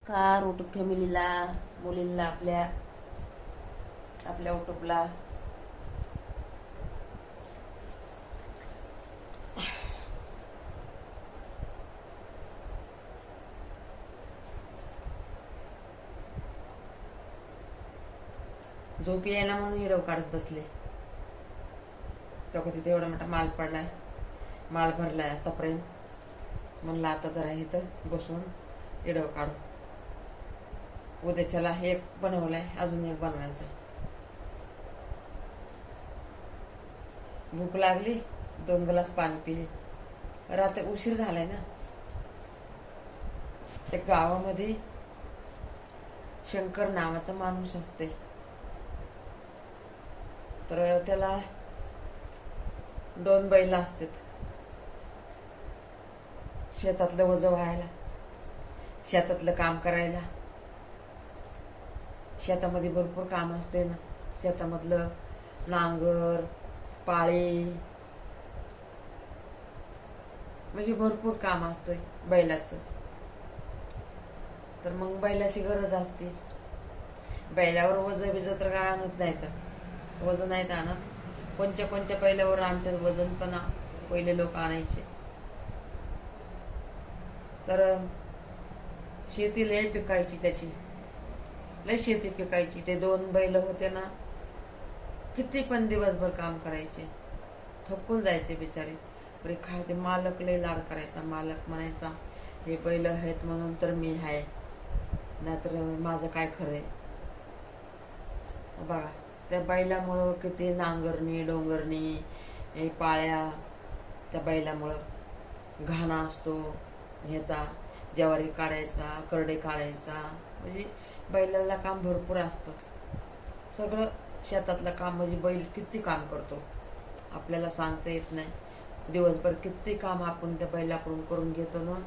नमस्कार युट्यूब फॅमिलीला, मुलींना आपल्या आपल्या युट्यूबला. झोप यायला म्हणून हिडव काढत बसले. तो तिथे एवढा मोठा माल पडलाय, माल भरलाय आतापर्यंत. म्हणलं आता जरा इथं बसून हिडव काढू. उद्याच्याला एक बनवलाय, अजून एक बनवायचं. भूक लागली, 2 ग्लास पाणी पिले. रात्री उशीर झालाय ना. त्या गावामध्ये शंकर नावाचा माणूस असते, तर त्याला 2 बैल असतात. शेतातलं वजं व्हायला, शेतातलं काम करायला. शेतामध्ये भरपूर काम असते ना. शेतामधलं नांगर, पाळी, म्हणजे भरपूर काम असतं बैलाचं. तर मग बैलाची गरज असते. बैलावर वजन बिजं तर काय आणत नाही, तर वजन नाहीत आणत. कोणत्या बैलावर आणतात वजन, पण पहिले लोक आणायचे. तर शेती लय पिकायची त्याची, लय शेती पिकायची. ते 2 बैल होते ना, किती पण दिवसभर काम करायचे, थकून जायचे बिचारे. तरी काय ते मालक लय लाड करायचा. मालक म्हणायचा, हे बैल आहेत म्हणून तर मी आहे, नाहीतर माझं काय खरंय. बघा, त्या बैलामुळं किती नांगरणी डोंगरणी, हे पाळ्या. त्या बैलामुळं घाणा असतो ह्याचा, ज्वारी काढायचा, करडे काढायचा. म्हणजे बैलाला काम भरपूर असतं. सगळं शेतातलं काम म्हणजे बैल किती काम करतो आपल्याला सांगता येत नाही. दिवसभर किती काम आपण त्या बैलाकडून करून घेतो ना,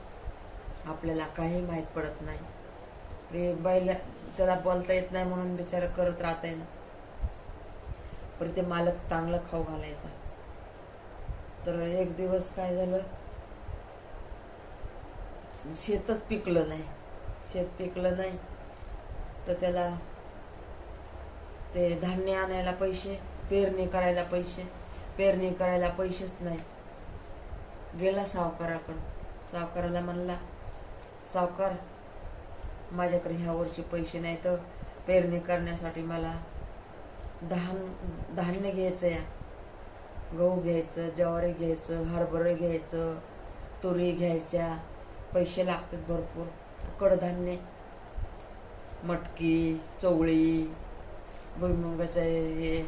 आपल्याला काही माहीत पडत नाही. बैल त्याला बोलता येत नाही म्हणून बिचारा करत राहतंय ना. पण ते मालक चांगलं खाऊ घालायचा. तर एक दिवस काय झालं, शेतच पिकलं नाही. शेत पिकलं नाही तर त्याला ते धान्य आणायला पैसे, पेरणी करायला पैसे, पेरणी करायला पैसेच नाही. गेला सावकाराकडं. सावकाराला म्हणला, सावकार, माझ्याकडे ह्या वर्षी पैसे नाही, तर पेरणी करण्यासाठी मला धान्य घ्यायचं या. गहू घ्यायचं, ज्वारी घ्यायचं, हरभरे घ्यायचं, तुरी घ्यायच्या. पैसे लागतात भरपूर. कडधान्य, मटकी, चवळी, भुईमुगाचे हे,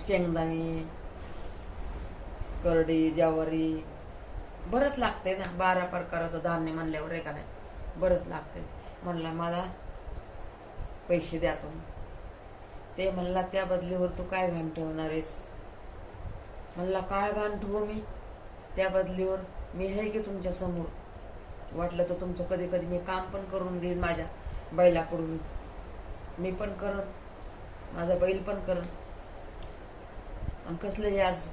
शेंगदाणे, करडी, ज्वारी, बरंच लागते ना. 12 प्रकारचं धान्य म्हणल्यावर आहे का नाही, बरंच लागते. म्हणला मला पैसे द्या तुम्ही. ते म्हणला, त्या बदलीवर तू काय घाण ठेवणार आहेस. म्हणला, काय घाण ठेवू मी, त्या बदलीवर मी आहे की तुमच्या समोर. वाटलं तर तुमचं कधी कधी मी काम पण करून देईन माझ्या बैलाकडून. मी पण करन, माझा बैल पण करन. आणि कसलं व्याज,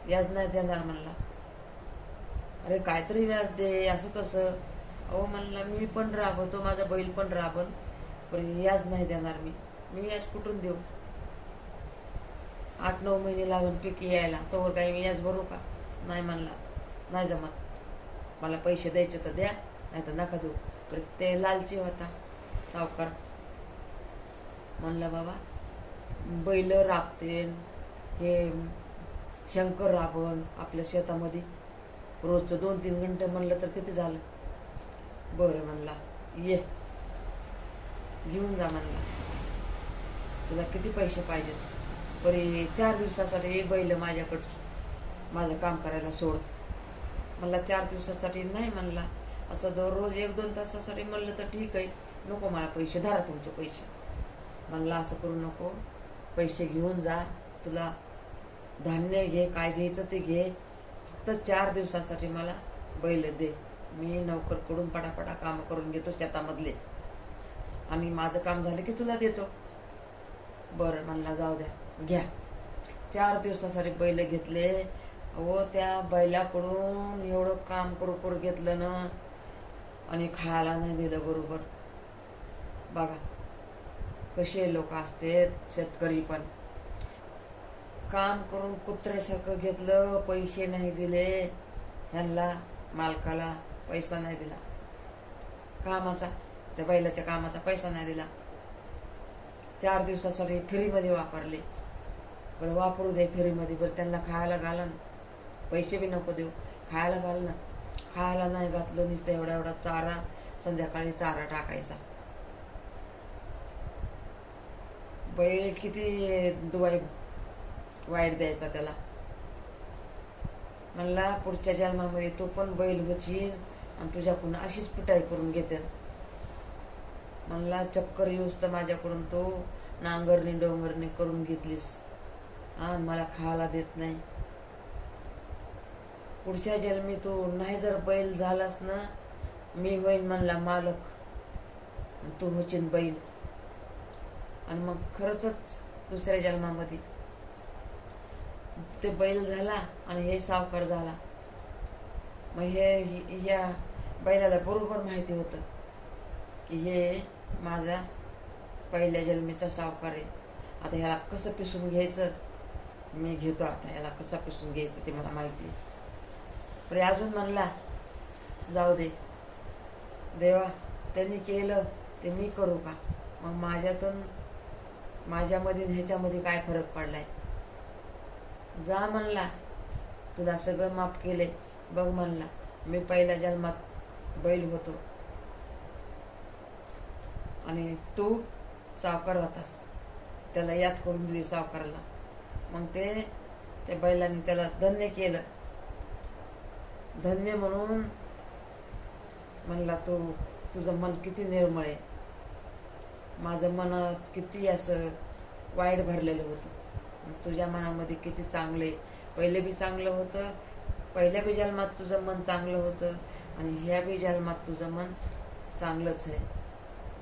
व्याज नाही देणार म्हणला. अरे काहीतरी व्याज दे, असं कसं. अहो म्हणला, मी पण राबवतो, माझा बैल पण राबन, पण व्याज नाही देणार मी. मी व्याज कुठून देऊ. 8-9 महिने लागून पीक यायला, तोवर काही मी व्याज भरू का. नाही म्हणला, नाही जमत. मला पैसे द्यायचे तर द्या, नाही तर नका देऊ. पण ते लालची होता सावकार. म्हणला, बाबा बैल राबते, हे शंकर राबण आपल्या शेतामध्ये रोजचं 2-3 घंटे म्हणलं तर किती झालं. बरं म्हणला, ये घेऊन जा म्हणला. तुला किती पैसे पाहिजेत. बरे 4 दिवसासाठी बैल माझ्याकडं माझं काम करायला सोड. म्हणला 4 दिवसासाठी नाही म्हणला, असं दररोज 1-2 तासासाठी म्हणलं तर ठीक आहे. नको मला पैसे, धरा तुमचे पैसे. म्हणला, असं करू नको, पैसे घेऊन जा. तुला धान्य घे, काय घ्यायचं ते घे, फक्त 4 दिवसासाठी मला बैल दे. मी नोकरकडून पटापटा कामं करून घेतो शेतामधले, आणि माझं काम झालं की तुला देतो. बरं म्हणला, जाऊ द्या, घ्या. 4 दिवसासाठी बैल घेतले. व त्या बैलाकडून एवढं काम करू घेतलं ना, आणि खायला नाही दिलं बरोबर. बघा कसे लोक असते. शेतकरी पण काम करून कुत्र्यासारखं घेतलं, पैसे नाही दिले ह्यांना, मालकाला पैसा नाही दिला कामाचा, त्या बैलाच्या कामाचा पैसा नाही दिला. 4 दिवसासाठी फ्रीमध्ये वापरले. बरं वापरू दे फ्रीमध्ये, बरं त्यांना खायला घाला ना, पैसे बी नको देऊ, खायला घाल ना. खायला नाही घातलं, नुसतं एवढा एवढा चारा, संध्याकाळी चारा टाकायचा. बैल किती दुवाई वाईट द्यायचा त्याला. म्हणला पुढच्या जन्मामध्ये तो पण बैल होशील आणि तुझ्याकडून अशीच पिटाई करून घेते. म्हणला चक्कर येऊस तर माझ्याकडून तो नांगरणी डोंगरणी करून घेतलीस आणि मला खायला देत नाही. पुढच्या जन्मी तू नाही जर बैल झालास ना, मी होईन म्हणला मालक, तू होशील बैल. आणि मग खरंच दुसऱ्या जन्मामध्ये ते बैल झाला आणि हे सावकार झाला. मग ह्या बैलाला बरोबर माहिती होतं की हे माझा पहिल्या जन्मीचा सावकार आहे. आता ह्याला कसं पिसून घ्यायचं मी घेतो. आता ह्याला कसं पिसून घ्यायचं ते मला माहिती आहे. पण अजून म्हणला जाऊ दे देवा, त्यांनी केलं ते मी करू का. मग माझ्यातून माझ्यामध्ये ह्याच्यामध्ये काय फरक पडलाय. जा म्हणला, तुला सगळं माफ केले. बघ म्हणला, मी पहिल्या जन्मात बैल होतो आणि तू सावकार होतास. त्याला याद करून दिली सावकाराला. मग त्या बैलांनी त्याला धन्य केलं. धन्य म्हणून म्हणला, तुझं मन किती निर्मळ आहे. माझं मनात किती असं वाईट भरलेलं होतं, तुझ्या मनामध्ये किती चांगले. पहिले बी चांगलं होतं, पहिल्या बी जन्मात तुझं मन चांगलं होतं आणि ह्या बी जन्मात तुझं मन चांगलंच आहे.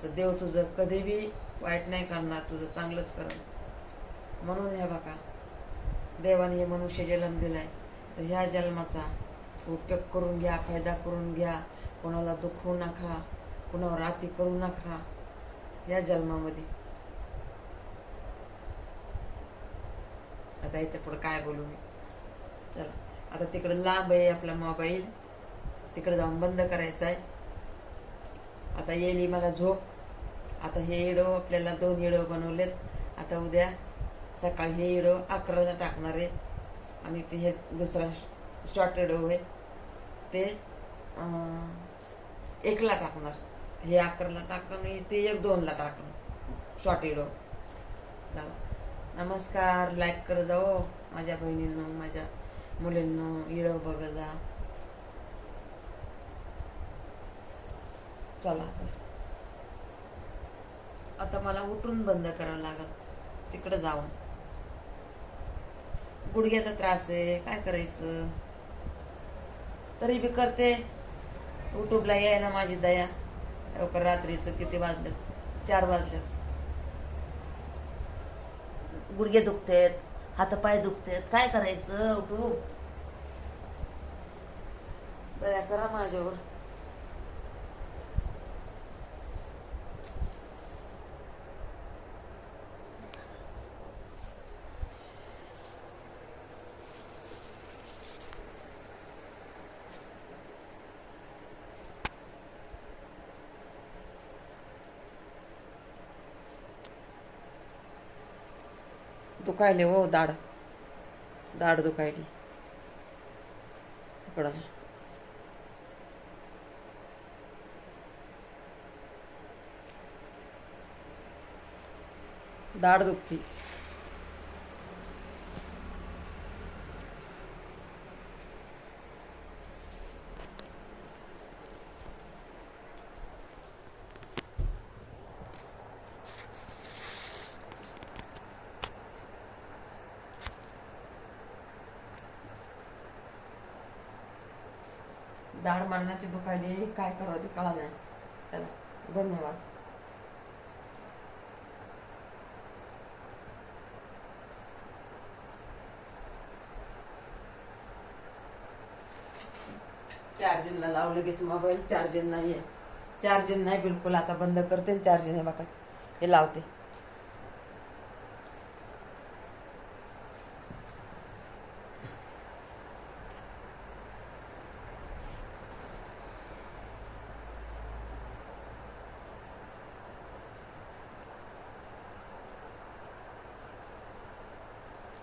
तर देव तुझं कधी बी वाईट नाही करणार, तुझं चांगलंच करणार. म्हणून ह्या बघा, देवाने हे मनुष्य जन्म दिलाय, तर ह्या जन्माचा उपयोग करून घ्या, फायदा करून घ्या. कोणाला दुखवू नका, कोणावर अति करू नका या जन्मामध्ये. आता याच्या पुढे काय बोलू मी. चला आता तिकडे लांब आहे आपला मोबाईल, तिकडे जाऊन बंद करायचा आहे. आता येईल मला झोप. आता हे व्हिडिओ आपल्याला 2 व्हिडिओ बनवलेत. आता उद्या सकाळी हे व्हिडिओ 11ला टाकणार आहे आणि ते हे दुसरा शॉर्ट व्हिडिओ आहे ते 1ला टाकणार. हे 11ला टाकणार आणि ते 1-2ला टाकणार शॉर्ट व्हिडिओ. चला नमस्कार. लाईक कर जाओ माझ्या बहिणींनो, माझ्या मुलींनो, व्हिडिओ बघ जा. चला आता मला उठून बंद करावं लागल. तिकडे जाऊन गुडघ्याचा त्रास आहे, काय करायचं. तरी बी करते. युट्यूबला याय ना माझी दया. लवकर रात्रीचं किती वाजले, 4 वाजले. गुडघे दुखतेत, हातपाय दुखतेत, काय करायचं. उठू दया करा माझ्यावर. दुखायले हो, दाढ दुखायली इकडं. दाढ दुखती. दाढ मरणाची दुखायली, काय करावं ते कळा नाही. चला धन्यवाद. चार्जिंगला लावलं लगेच मोबाईल, चार्जिंग नाहीये. चार्जिंग नाही बिलकुल, आता बंद करते चार्जिंग. हे बघा हे लावते.